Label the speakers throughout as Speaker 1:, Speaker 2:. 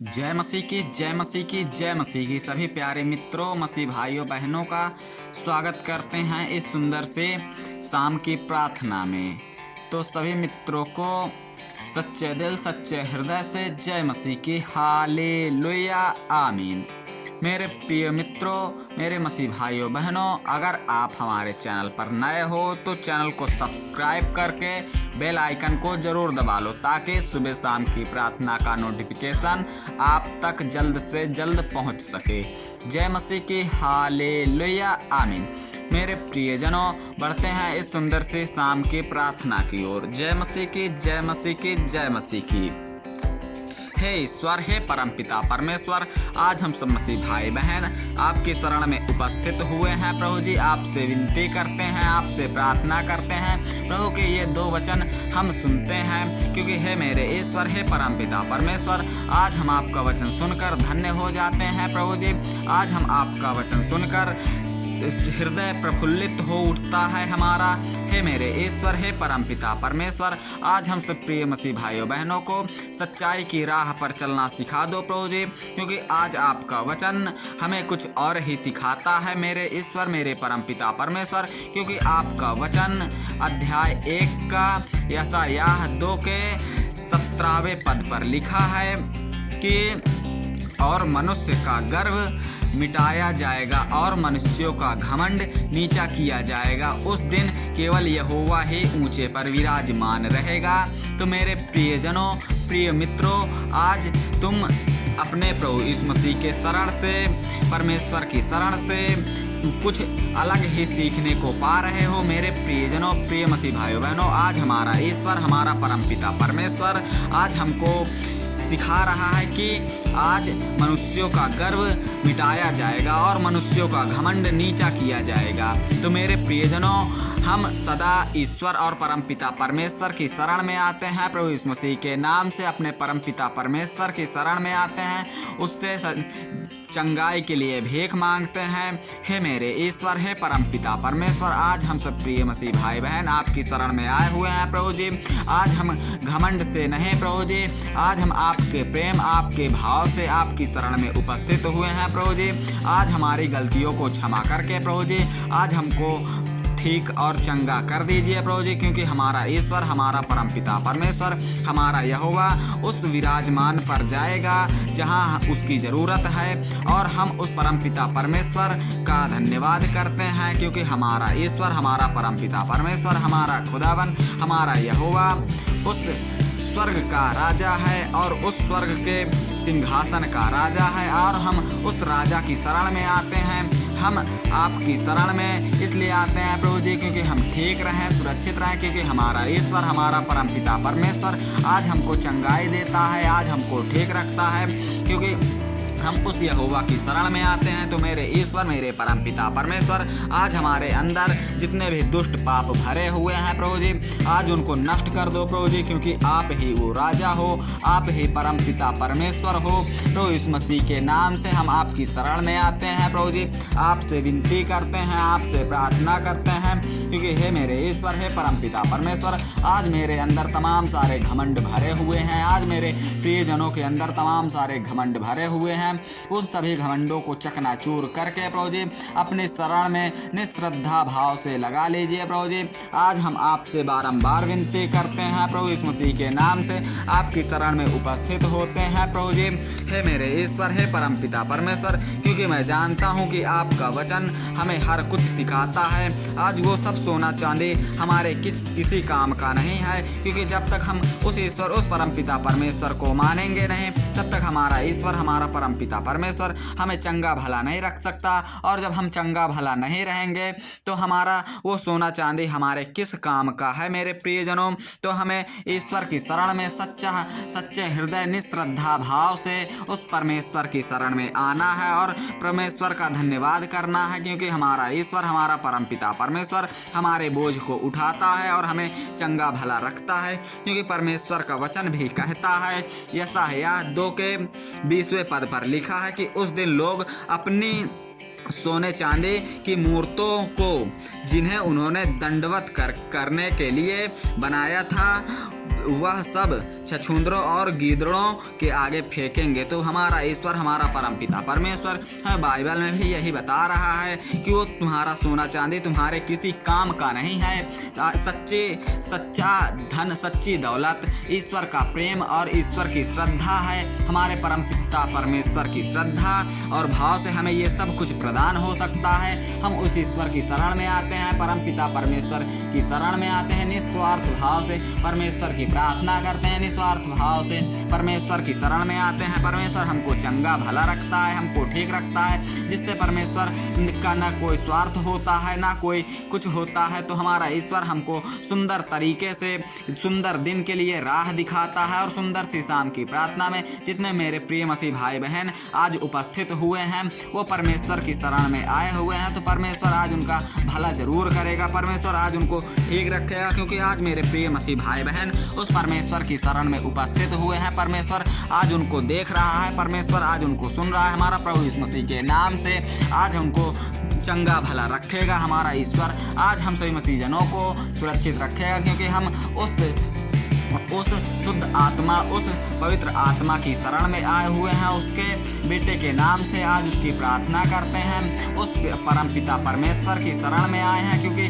Speaker 1: जय मसीह की जय मसीह की जय मसीह की सभी प्यारे मित्रों मसीह भाइयों बहनों का स्वागत करते हैं इस सुंदर से शाम की प्रार्थना में। तो सभी मित्रों को सच्चे दिल सच्चे हृदय से जय मसीह की हालेलुया आमीन। मेरे प्रिय मित्रों मेरे मसीह भाइयों बहनों, अगर आप हमारे चैनल पर नए हो तो चैनल को सब्सक्राइब करके बेल आइकन को ज़रूर दबा लो ताकि सुबह शाम की प्रार्थना का नोटिफिकेशन आप तक जल्द से जल्द पहुंच सके। जय मसीह की हालेलुया आमीन। मेरे प्रियजनों, बढ़ते हैं इस सुंदर से शाम की प्रार्थना की ओर। जय मसीह की जय मसीह की जय मसीह की। हे ईश्वर, हे परमपिता परमेश्वर, आज हम सब मसीह भाई बहन आपकी शरण में उपस्थित हुए हैं। प्रभु जी, आपसे विनती करते हैं, आपसे प्रार्थना करते हैं प्रभु के ये दो वचन हम सुनते हैं, क्योंकि हे मेरे ईश्वर, हे परमपिता परमेश्वर, आज हम आपका वचन सुनकर धन्य हो जाते हैं। प्रभु जी, आज हम आपका वचन सुनकर हृदय प्रफुल्लित हो उठता है हमारा। हे मेरे ईश्वर, हे परमपिता परमेश्वर, आज हम सब प्रिय मसीह भाइयों बहनों को सच्चाई की राह पर चलना सिखा दो प्रभु जी, क्योंकि आज आपका वचन हमें कुछ और ही सिखाता है मेरे ईश्वर, मेरे परमपिता परमेश्वर। क्योंकि आपका वचन अध्याय 1 का यशायाह 2 के 17वें पद पर लिखा है कि और मनुष्य का गर्व मिटाया जाएगा और मनुष्यों का घमंड नीचा किया जाएगा। उस दिन केवल यहोवा ही ऊंचे पर विराजमान रहेगा। तो मेरे प्रियजनों, प्रिय मित्रों, आज तुम अपने प्रभु यीशु मसीह के शरण से, परमेश्वर की शरण से कुछ अलग ही सीखने को पा रहे हो। मेरे प्रियजनों, प्रिय मसीह भाइयों बहनों, आज हमारा ईश्वर, हमारा परमपिता परमेश्वर आज हमको सिखा रहा है कि आज मनुष्यों का गर्व मिटाया जाएगा और मनुष्यों का घमंड नीचा किया जाएगा। तो मेरे प्रियजनों, हम सदा ईश्वर और परमपिता परमेश्वर की शरण में आते हैं। प्रभु यीशु मसीह के नाम से अपने परमपिता परमेश्वर की शरण में आते हैं, उससे चंगाई के लिए भीख मांगते हैं। हे मेरे ईश्वर, हे परमपिता परमेश्वर, आज हम सब प्रिय मसीह भाई बहन आपकी शरण में आए हुए हैं प्रभु जी। आज हम घमंड से नहीं प्रभु जी, आज हम आपके प्रेम, आपके भाव से आपकी शरण में उपस्थित हुए हैं प्रभु जी। आज हमारी गलतियों को क्षमा करके प्रभु जी आज हमको ठीक और चंगा कर दीजिए प्रभु जी, क्योंकि हमारा ईश्वर, हमारा परमपिता परमेश्वर, हमारा यहोवा उस विराजमान पर जाएगा जहां उसकी ज़रूरत है। और हम उस परमपिता परमेश्वर का धन्यवाद करते हैं, क्योंकि हमारा ईश्वर, हमारा परमपिता परमेश्वर, हमारा खुदावन, हमारा यहोवा उस स्वर्ग का राजा है और उस स्वर्ग के सिंहासन का राजा है। और हम उस राजा की शरण में आते हैं। हम आपकी शरण में इसलिए आते हैं प्रभु जी, क्योंकि हम ठीक रहें, सुरक्षित रहें, क्योंकि हमारा ईश्वर, हमारा परमपिता परमेश्वर आज हमको चंगाई देता है, आज हमको ठीक रखता है, क्योंकि हम उस यहोवा की शरण में आते हैं। तो मेरे ईश्वर, मेरे परमपिता परमेश्वर, आज हमारे अंदर जितने भी दुष्ट पाप भरे हुए हैं प्रभु जी, आज उनको नष्ट कर दो प्रभु जी, क्योंकि आप ही वो राजा हो, आप ही परमपिता परमेश्वर हो। प्रभु यीशु मसीह के नाम से हम आपकी शरण में आते हैं प्रभु जी, आपसे विनती करते हैं, आपसे प्रार्थना करते हैं, क्योंकि हे मेरे ईश्वर, हे परमपिता परमेश्वर, आज मेरे अंदर तमाम सारे घमंड भरे हुए हैं। आज मेरे प्रियजनों के अंदर तमाम सारे घमंड भरे हुए हैं। उन सभी घमंडों को चकनाचूर करके प्रभु जी अपने शरण में निश्रद्धा भाव से लगा लीजिए प्रभु जी। आज हम आपसे बारंबार विनती करते हैं प्रभु यीशु मसीह के नाम से आपकी शरण में उपस्थित होते हैं प्रभु जी। हे मेरे ईश्वर, हे परमपिता परमेश्वर, क्योंकि मैं जानता हूँ कि आपका वचन हमें हर कुछ सिखाता है। आज वो सब सोना चांदी हमारे किसी काम का नहीं है, क्योंकि जब तक हम उस ईश्वर, उस परमपिता परमेश्वर को मानेंगे नहीं, तब तक हमारा ईश्वर, हमारा परमपिता परमेश्वर हमें चंगा भला नहीं रख सकता। और जब हम चंगा भला नहीं रहेंगे तो हमारा वो सोना चांदी हमारे किस काम का है मेरे प्रियजनों। तो हमें ईश्वर की शरण में सच्चे हृदय निश्रद्धा भाव से उस परमेश्वर की शरण में आना है और परमेश्वर का धन्यवाद करना है, क्योंकि हमारा ईश्वर, हमारा परमपिता परमेश्वर हमारे बोझ को उठाता है और हमें चंगा भला रखता है, क्योंकि परमेश्वर का वचन भी कहता है यशायाह 2 के 20वें पद पर लिखा है कि उस दिन लोग अपनी सोने चांदी की मूर्तों को, जिन्हें उन्होंने दंडवत करने के लिए बनाया था, वह सब छछूंदरों और गीदड़ों के आगे फेंकेंगे। तो हमारा ईश्वर, हमारा परमपिता परमेश्वर बाइबल में भी यही बता रहा है कि वो तुम्हारा सोना चांदी तुम्हारे किसी काम का नहीं है। सच्चा धन, सच्ची दौलत ईश्वर का प्रेम और ईश्वर की श्रद्धा है। हमारे परमपिता परमेश्वर की श्रद्धा और भाव से हमें ये सब कुछ प्रदान हो सकता है। हम उस ईश्वर की शरण में आते हैं, परमपिता परमेश्वर की शरण में आते हैं, निस्वार्थ भाव से परमेश्वर की प्रार्थना करते हैं, निस्वार्थ भाव से परमेश्वर की शरण में आते हैं। परमेश्वर हमको चंगा भला रखता है, हमको ठीक रखता है, जिससे परमेश्वर का ना कोई स्वार्थ होता है, ना कोई कुछ होता है। तो हमारा ईश्वर हमको सुंदर तरीके से सुंदर दिन के लिए राह दिखाता है। और सुंदर सी शाम की प्रार्थना में जितने मेरे प्रिय मसीह भाई बहन आज उपस्थित हुए हैं, वो परमेश्वर की शरण में आए हुए हैं, तो परमेश्वर आज उनका भला जरूर करेगा, परमेश्वर आज उनको ठीक रखेगा। क्योंकि आज मेरे प्रिय मसीह भाई बहन उस परमेश्वर की शरण में उपस्थित हुए हैं, परमेश्वर आज उनको देख रहा है, परमेश्वर आज उनको सुन रहा है। हमारा प्रभु यीशु मसीह के नाम से आज हमको चंगा भला रखेगा हमारा ईश्वर। आज हम सभी मसीह जनों को सुरक्षित रखेगा, क्योंकि हम उस शुद्ध आत्मा, उस पवित्र आत्मा की शरण में आए हुए हैं। उसके बेटे के नाम से आज उसकी प्रार्थना करते हैं। उस परम पिता परमेश्वर की शरण में आए हैं, क्योंकि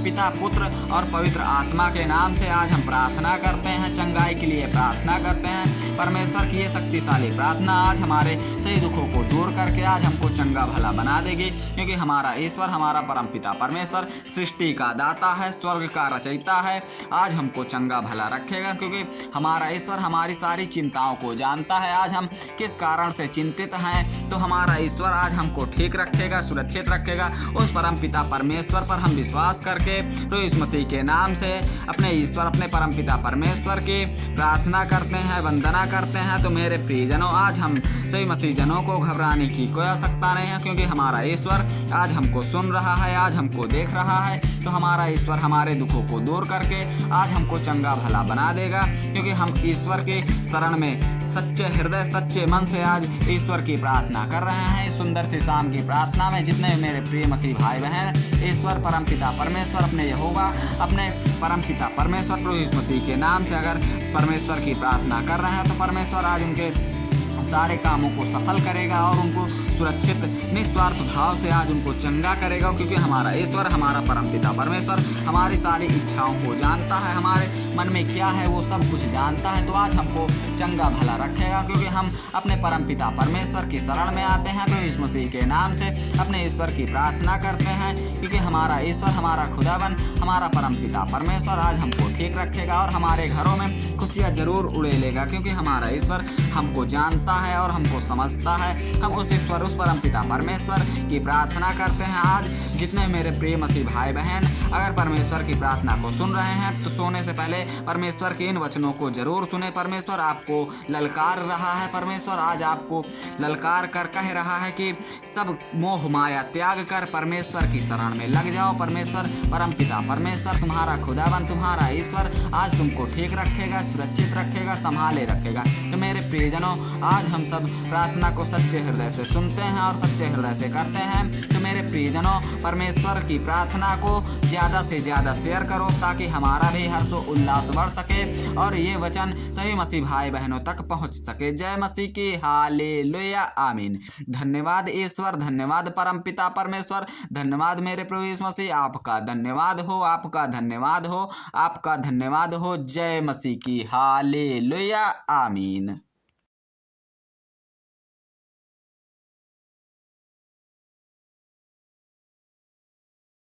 Speaker 1: पिता पुत्र और पवित्र आत्मा के नाम से आज हम प्रार्थना करते हैं, चंगाई के लिए प्रार्थना करते हैं। परमेश्वर की ये शक्तिशाली प्रार्थना आज हमारे सही दुखों को दूर करके आज हमको चंगा भला बना देगी, क्योंकि हमारा ईश्वर, हमारा परम पिता परमेश्वर सृष्टि का दाता है, स्वर्ग का रचयिता है। आज हमको चंगा भला रखेगा, क्योंकि हमारा ईश्वर हमारी सारी चिंताओं को जानता है। आज हम किस कारण से चिंतित हैं, तो हमारा ईश्वर आज हमको ठीक रखेगा, सुरक्षित रखेगा। उस परम पिता परमेश्वर पर हम विश्वास करके तो इस मसीह के नाम से अपने ईश्वर, अपने परम पिता परमेश्वर की प्रार्थना करते हैं, वंदना करते हैं। तो मेरे प्रियजनों, आज हम सभी मसीह जनों को घबराने की कोई आवश्यकता नहीं है, क्योंकि हमारा ईश्वर आज हमको सुन रहा है, आज हमको देख रहा है। तो हमारा ईश्वर हमारे दुखों को दूर करके आज हमको चंगा भला बना देगा, क्योंकि हम ईश्वर के शरण में सच्चे हृदय, सच्चे मन से आज ईश्वर की प्रार्थना कर रहे हैं। इस सुंदर सी शाम की प्रार्थना में जितने मेरे प्रिय मसीह भाई बहन ईश्वर परमपिता परमेश्वर, अपने यहोवा, अपने परमपिता परमेश्वर प्रभु यीशु मसीह के नाम से अगर परमेश्वर की प्रार्थना कर रहे हैं, तो परमेश्वर आज उनके सारे कामों को सफल करेगा और उनको सुरक्षित निस्वार्थ भाव से आज उनको चंगा करेगा, क्योंकि हमारा ईश्वर, हमारा परमपिता परमेश्वर हमारी सारी इच्छाओं को जानता है, हमारे मन में क्या है वो सब कुछ जानता है। तो आज हमको चंगा भला रखेगा, क्योंकि हम अपने परमपिता परमेश्वर की शरण में आते हैं, प्रभु यीशु मसीह के नाम से अपने ईश्वर की प्रार्थना करते हैं, क्योंकि हमारा ईश्वर, हमारा खुदावन, हमारा परमपिता परमेश्वर आज हमको ठीक रखेगा और हमारे घरों में खुशियाँ जरूर उड़ेलेगा, क्योंकि हमारा ईश्वर हमको जानता है और हमको समझता है। हम उस ईश्वर, उस परमपिता परमेश्वर की प्रार्थना करते हैं। आज जितने मेरे प्रिय मसीह भाई बहन अगर परमेश्वर की प्रार्थना को सुन रहे हैं, तो सोने से पहले परमेश्वर के इन वचनों को जरूर सुने। परमेश्वर आपको ललकार रहा है, परमेश्वर आज आपको ललकार कर कह रहा है कि सब मोह माया त्याग कर परमेश्वर की शरण में लग जाओ। परमेश्वर, परमपिता परमेश्वर, तुम्हारा खुदावन, तुम्हारा ईश्वर आज तुमको ठीक रखेगा, सुरक्षित रखेगा, संभाले रखेगा। तो मेरे प्रियजनों, आज हम सब प्रार्थना को सच्चे हृदय से सुनते हैं और सच्चे हृदय से करते हैं। तो मेरे प्रियजनों, परमेश्वर की प्रार्थना को ज़्यादा से ज़्यादा शेयर करो, ताकि हमारा भी हर्षो उल्लास बढ़ सके और ये वचन सभी मसीह भाई बहनों तक पहुंच सके। जय मसीह की, हालेलुया, आमीन। धन्यवाद ईश्वर, धन्यवाद परमपिता परमेश्वर, धन्यवाद मेरे प्रभु यीशु मसीह। आपका धन्यवाद हो, आपका धन्यवाद हो, आपका धन्यवाद हो। जय मसीह की, हालेलुया, आमीन।